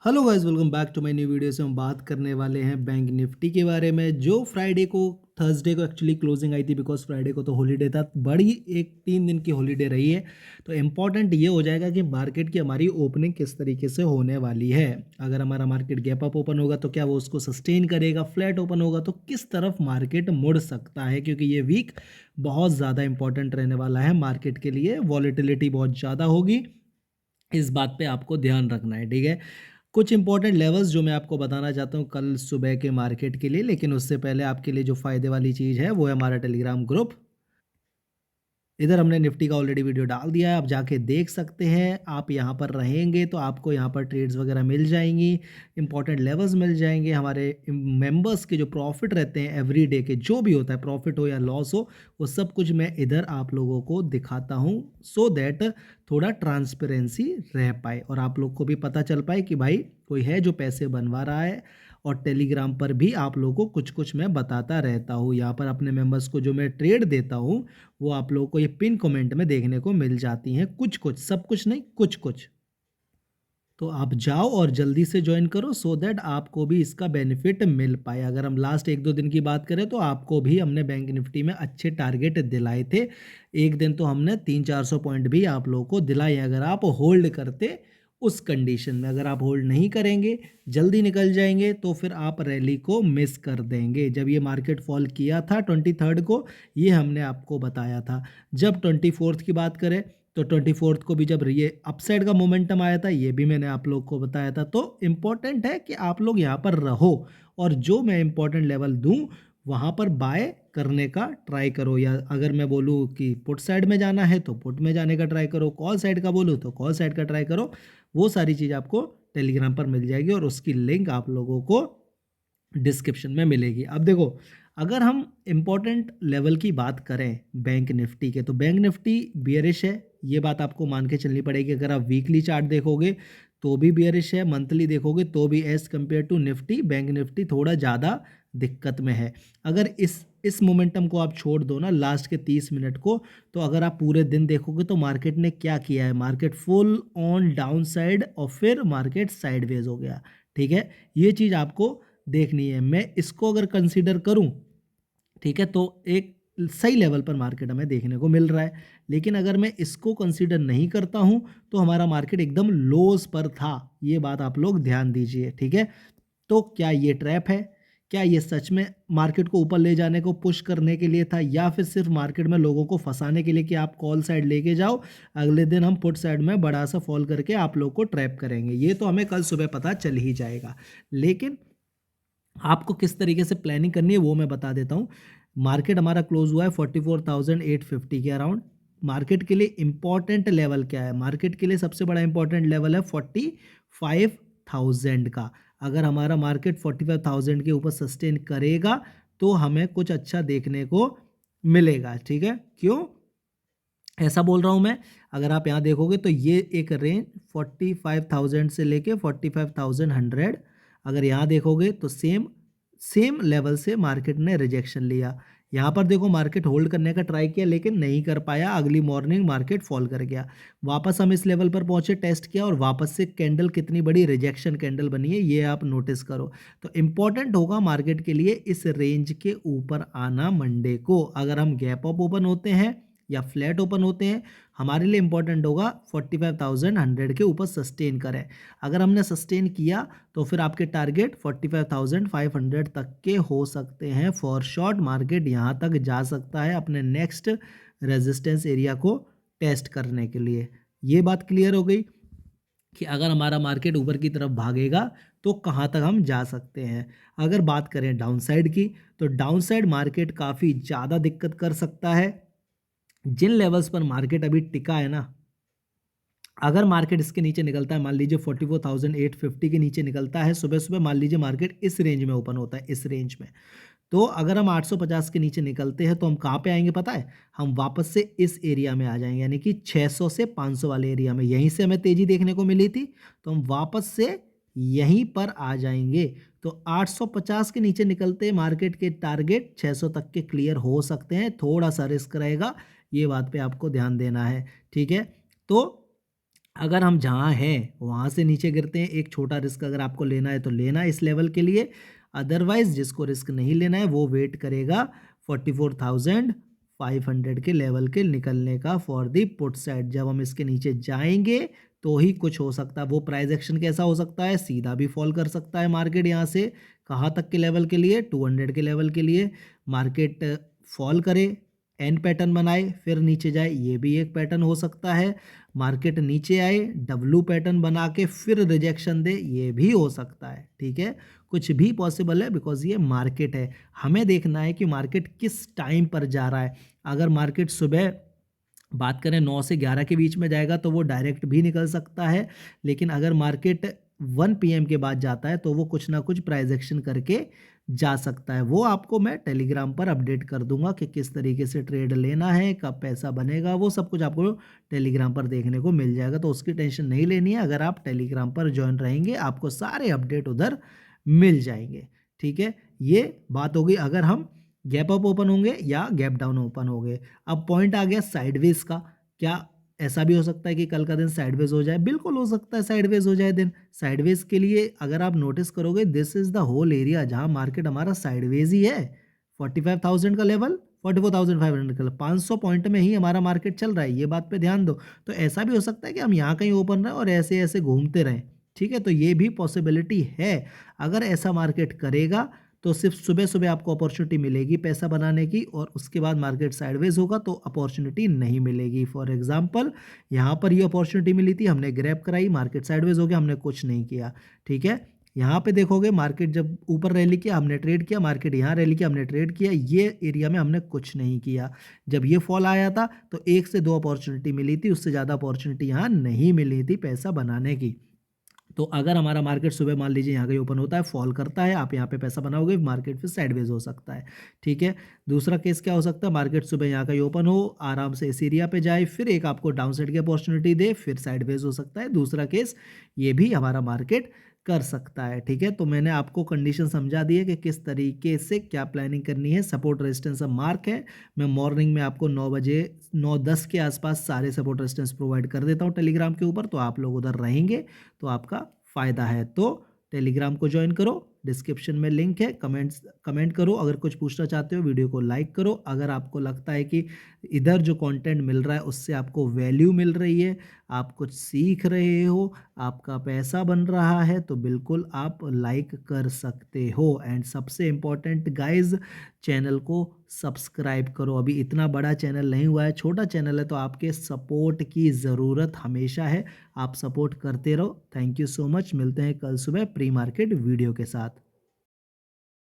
Hello guys, welcome back to my new video. से हम बात करने वाले हैं बैंक निफ्टी के बारे में, जो फ्राइडे को थर्सडे को एक्चुअली क्लोजिंग आई थी, बिकॉज फ्राइडे को तो हॉलीडे था। बड़ी एक 3 दिन की हॉलीडे रही है। तो इम्पॉर्टेंट ये हो जाएगा कि मार्केट की हमारी ओपनिंग किस तरीके से होने वाली है। अगर हमारा मार्केट गैप अप ओपन होगा तो क्या वो उसको सस्टेन करेगा, फ्लैट ओपन होगा तो किस तरफ मार्केट मुड़ सकता है, क्योंकि ये वीक बहुत ज़्यादा इंपॉर्टेंट रहने वाला है मार्केट के लिए। वॉलेटिलिटी बहुत ज़्यादा होगी, इस बात पे आपको ध्यान रखना है, ठीक है। कुछ इंपॉर्टेंट लेवल्स जो मैं आपको बताना चाहता हूँ कल सुबह के मार्केट के लिए, लेकिन उससे पहले आपके लिए जो फ़ायदे वाली चीज़ है वो है हमारा टेलीग्राम ग्रुप। इधर हमने निफ्टी का ऑलरेडी वीडियो डाल दिया है, आप जाके देख सकते हैं। आप यहाँ पर रहेंगे तो आपको यहाँ पर ट्रेड्स वगैरह मिल जाएंगी, इंपॉर्टेंट लेवल्स मिल जाएंगे। हमारे मेंबर्स के जो प्रॉफिट रहते हैं एवरी डे के, जो भी होता है प्रॉफिट हो या लॉस हो, वो सब कुछ मैं इधर आप लोगों को दिखाता हूँ, सो दैट थोड़ा ट्रांसपेरेंसी रह पाए और आप लोग को भी पता चल पाए कि भाई कोई है जो पैसे बनवा रहा है। और टेलीग्राम पर भी आप लोगों को कुछ कुछ मैं बताता रहता हूँ। यहाँ पर अपने मेंबर्स को जो मैं ट्रेड देता हूँ वो आप लोगों को ये पिन कमेंट में देखने को मिल जाती हैं, कुछ कुछ, सब कुछ नहीं, कुछ कुछ। तो आप जाओ और जल्दी से ज्वाइन करो, सो दैट आपको भी इसका बेनिफिट मिल पाए। अगर हम लास्ट 1-2 दिन की बात करें तो आपको भी हमने बैंक निफ्टी में अच्छे टारगेट दिलाए थे। एक दिन तो हमने 300-400 पॉइंट भी आप लोगों को दिलाए, अगर आप होल्ड करते। उस कंडीशन में अगर आप होल्ड नहीं करेंगे, जल्दी निकल जाएंगे, तो फिर आप रैली को मिस कर देंगे। जब ये मार्केट फॉल किया था 23 को, ये हमने आपको बताया था। जब 24 की बात करें तो 24 को भी जब ये अपसाइड का मोमेंटम आया था, ये भी मैंने आप लोग को बताया था। तो इम्पॉर्टेंट है कि आप लोग यहाँ पर रहो और जो मैं इम्पॉर्टेंट लेवल दूं वहाँ पर बाय करने का ट्राई करो। या अगर मैं बोलूँ कि पुट साइड में जाना है तो पुट में जाने का ट्राई करो, कॉल साइड का बोलूँ तो कॉल साइड का ट्राई करो। वो सारी चीज़ आपको टेलीग्राम पर मिल जाएगी और उसकी लिंक आप लोगों को डिस्क्रिप्शन में मिलेगी। अब देखो, अगर हम इम्पोर्टेंट लेवल की बात करें बैंक निफ्टी के, तो बैंक निफ्टी बियरिश है, ये बात आपको मान के चलनी पड़ेगी। अगर आप वीकली चार्ट देखोगे तो भी बियरिश है, मंथली देखोगे तो भी, as compare to Nifty Bank Nifty थोड़ा ज़्यादा दिक्कत में है। अगर इस मोमेंटम को आप छोड़ दो ना, लास्ट के 30 मिनट को, तो अगर आप पूरे दिन देखोगे तो मार्केट ने क्या किया है, market full on down side और फिर मार्केट साइडवेज हो गया, ठीक है। ये चीज़ आपको देखनी है। मैं इसको अगर कंसीडर करूं, ठीक है, तो एक सही लेवल पर मार्केट हमें देखने को मिल रहा है। लेकिन अगर मैं इसको कंसीडर नहीं करता हूं तो हमारा मार्केट एकदम लोस पर था, ये बात आप लोग ध्यान दीजिए, ठीक है। तो क्या ये ट्रैप है? क्या ये सच में मार्केट को ऊपर ले जाने को पुश करने के लिए था, या फिर सिर्फ मार्केट में लोगों को फंसाने के लिए कि आप कॉल साइड लेके जाओ, अगले दिन हम पुट साइड में बड़ा सा फॉल करके आप लोग को ट्रैप करेंगे? ये तो हमें कल सुबह पता चल ही जाएगा। लेकिन आपको किस तरीके से प्लानिंग करनी है वो मैं बता देता हूँ। मार्केट हमारा क्लोज हुआ है 44,850 के अराउंड। मार्केट के लिए इंपॉर्टेंट लेवल क्या है? मार्केट के लिए सबसे बड़ा इंपॉर्टेंट लेवल है 45,000 का। अगर हमारा मार्केट 45,000 के ऊपर सस्टेन करेगा तो हमें कुछ अच्छा देखने को मिलेगा, ठीक है। क्यों ऐसा बोल रहा हूँ मैं? अगर आप यहाँ देखोगे तो ये एक रेंज 45,000 से लेके 45,100, अगर यहाँ देखोगे तो सेम सेम लेवल से मार्केट ने रिजेक्शन लिया। यहाँ पर देखो, मार्केट होल्ड करने का ट्राई किया लेकिन नहीं कर पाया, अगली मॉर्निंग मार्केट फॉल कर गया। वापस हम इस लेवल पर पहुंचे, टेस्ट किया और वापस से कैंडल, कितनी बड़ी रिजेक्शन कैंडल बनी है ये आप नोटिस करो। तो इंपॉर्टेंट होगा मार्केट के लिए इस रेंज के ऊपर आना मंडे को। अगर हम गैप अप ओपन होते हैं या फ्लैट ओपन होते हैं, हमारे लिए इंपॉर्टेंट होगा 45,100 के ऊपर सस्टेन करें। अगर हमने सस्टेन किया तो फिर आपके टारगेट 45,500 तक के हो सकते हैं। फॉर शॉर्ट मार्केट यहाँ तक जा सकता है अपने नेक्स्ट रेजिस्टेंस एरिया को टेस्ट करने के लिए। ये बात क्लियर हो गई कि अगर हमारा मार्केट ऊपर की तरफ भागेगा तो कहाँ तक हम जा सकते हैं। अगर बात करें डाउन साइड की, तो डाउन साइड मार्केट काफ़ी ज़्यादा दिक्कत कर सकता है। जिन लेवल्स पर मार्केट अभी टिका है ना, अगर मार्केट इसके नीचे निकलता है, मान लीजिए 44,850 के नीचे निकलता है, सुबह सुबह मान लीजिए मार्केट इस रेंज में ओपन होता है, इस रेंज में, तो अगर हम 850 के नीचे निकलते हैं तो हम कहाँ पे आएंगे पता है? हम वापस से इस एरिया में आ जाएंगे, यानी कि 600 से 500 वाले एरिया में। यहीं से हमें तेजी देखने को मिली थी, तो हम वापस से यहीं पर आ जाएंगे। तो 850 के नीचे निकलते मार्केट के टारगेट 600 तक के क्लियर हो सकते हैं, थोड़ा सा रिस्क रहेगा, ये बात पे आपको ध्यान देना है, ठीक है। तो अगर हम जहाँ हैं वहाँ से नीचे गिरते हैं, एक छोटा रिस्क अगर आपको लेना है तो लेना इस लेवल के लिए, अदरवाइज जिसको रिस्क नहीं लेना है वो वेट करेगा 44,500 के लेवल के निकलने का फॉर दी पुट साइड। जब हम इसके नीचे जाएंगे तो ही कुछ हो सकता है। वो प्राइस एक्शन कैसा हो सकता है, सीधा भी फॉल कर सकता है मार्केट यहाँ से, कहाँ तक के लेवल के लिए, 200 के लेवल के लिए मार्केट फॉल करे, एन पैटर्न बनाए, फिर नीचे जाए, ये भी एक पैटर्न हो सकता है। मार्केट नीचे आए, डब्लू पैटर्न बना के फिर रिजेक्शन दे, ये भी हो सकता है। ठीक है, कुछ भी पॉसिबल है, बिकॉज ये मार्केट है। हमें देखना है कि मार्केट किस टाइम पर जा रहा है। अगर मार्केट सुबह बात करें 9 से 11 के बीच में जाएगा तो वो डायरेक्ट भी निकल सकता है, लेकिन अगर मार्केट 1 पीएम के बाद जाता है तो वो कुछ ना कुछ प्राइस एक्शन करके जा सकता है। वो आपको मैं टेलीग्राम पर अपडेट कर दूंगा कि किस तरीके से ट्रेड लेना है, कब पैसा बनेगा, वो सब कुछ आपको टेलीग्राम पर देखने को मिल जाएगा। तो उसकी टेंशन नहीं लेनी है, अगर आप टेलीग्राम पर ज्वाइन रहेंगे आपको सारे अपडेट उधर मिल जाएंगे। ठीक है, ये बात होगी अगर हम गैप अप ओपन होंगे या गैप डाउन ओपन होंगे। अब पॉइंट आ गया साइडवेज का। क्या ऐसा भी हो सकता है कि कल का दिन साइडवेज हो जाए? बिल्कुल हो सकता है साइडवेज हो जाए दिन। साइडवेज के लिए अगर आप नोटिस करोगे, this is the whole area जहां मार्केट हमारा साइडवेज ही है। 45,000 का लेवल, 44,500 का, 500 पॉइंट में ही हमारा मार्केट चल रहा है, ये बात पे ध्यान दो। तो ऐसा भी हो सकता है कि हम यहाँ कहीं ओपन रहे और ऐसे ऐसे घूमते रहें। ठीक है, तो ये भी पॉसिबिलिटी है। अगर ऐसा मार्केट करेगा तो सिर्फ सुबह सुबह आपको अपॉर्चुनिटी मिलेगी पैसा बनाने की, और उसके बाद मार्केट साइडवेज होगा तो अपॉर्चुनिटी नहीं मिलेगी। फॉर एग्जांपल यहाँ पर ये अपॉर्चुनिटी मिली थी, हमने ग्रैब कराई, मार्केट साइडवेज हो गया, हमने कुछ नहीं किया। ठीक है, यहाँ पे देखोगे मार्केट जब ऊपर रैली किया हमने ट्रेड किया, मार्केट यहाँ रैली किया हमने ट्रेड किया, ये एरिया में हमने कुछ नहीं किया। जब ये फॉल आया था तो 1 से 2 अपॉर्चुनिटी मिली थी, उससे ज़्यादा अपॉर्चुनिटी यहाँ नहीं मिली थी पैसा बनाने की। तो अगर हमारा मार्केट सुबह मान लीजिए यहाँ कहीं ओपन होता है, फॉल करता है, आप यहाँ पे पैसा बनाओगे, मार्केट फिर साइडवेज हो सकता है। ठीक है, दूसरा केस क्या हो सकता है, मार्केट सुबह यहाँ कहीं ओपन हो, आराम से इस एरिया पे जाए, फिर एक आपको डाउन साइड की अपॉर्चुनिटी दे, फिर साइडवेज हो सकता है। दूसरा केस ये भी हमारा मार्केट कर सकता है। ठीक है, तो मैंने आपको कंडीशन समझा दी है कि किस तरीके से क्या प्लानिंग करनी है। सपोर्ट रेजिस्टेंस मार्क है, मैं मॉर्निंग में आपको 9 बजे 9:10 के आसपास सारे सपोर्ट रेजिस्टेंस प्रोवाइड कर देता हूँ टेलीग्राम के ऊपर, तो आप लोग उधर रहेंगे तो आपका फ़ायदा है। तो टेलीग्राम को ज्वाइन करो, डिस्क्रिप्शन में लिंक है, कमेंट करो, अगर कुछ पूछना चाहते हो वीडियो को लाइक करो। अगर आपको लगता है कि इधर जो कंटेंट मिल रहा है उससे आपको वैल्यू मिल रही है, आप कुछ सीख रहे हो, आपका पैसा बन रहा है, तो बिल्कुल आप लाइक कर सकते हो। एंड सबसे इम्पोर्टेंट गाइज, चैनल को सब्सक्राइब करो। अभी इतना बड़ा चैनल नहीं हुआ है, छोटा चैनल है, तो आपके सपोर्ट की ज़रूरत हमेशा है। आप सपोर्ट करते रहो। थैंक यू सो मच, मिलते हैं कल सुबह प्री मार्केट वीडियो के साथ।